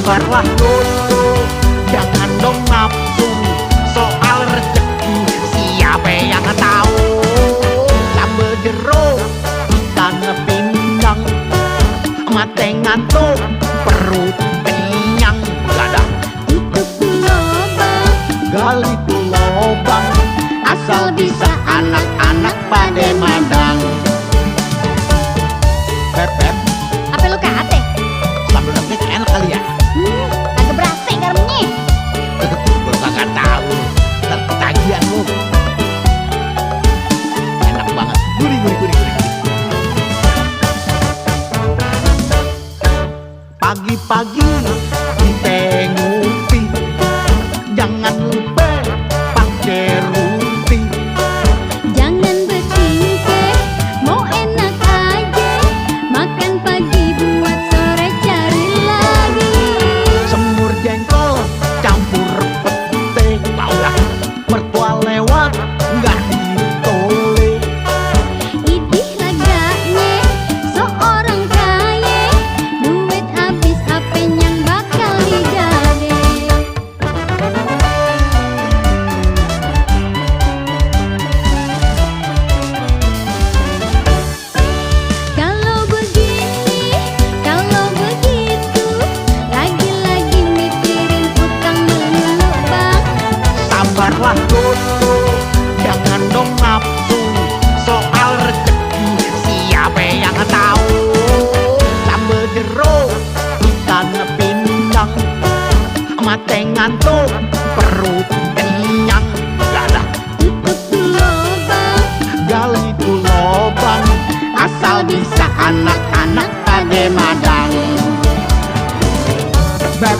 sabarlah dulu, jangan dong nafsu. Soal rezeki siapa yang tahu. Sambal jeruk, ikan pindang, mate ngantuk, perut kenyang. Gak ada Tutup lubang, gali tuh lobang, asal bisa anak-anak pada madang. Pep, apa lu kate? sambal dapet enak kali ya? Agak berasa garamnya. Gue kagak tahu, tertagihan lu. Enak banget, gurih. Pagi-pagi kita ngopi, jangan lupa pakai ruti. Jangan bertingkah, mau enak aja. Makan pagi buat sore cari lagi. Semur jengkol campur pete, tau gak? Mertua lewat nggak ditoleh. Idih laganya seorang kaya, duit habis apeng yang bakal digade. Kalau begini, kalau begitu, lagi-lagi mikirin utang melulu bang. Sabarlah dulu, jangan dong nafsu. Soal rezeki siapa yang tahu. Sambal jeruk, ikan pindang, mate ngantuk, perut kenyang. Gak ada Tutup lubang, gali tuh lobang, asal bisa anak-anak pada madang. Beb,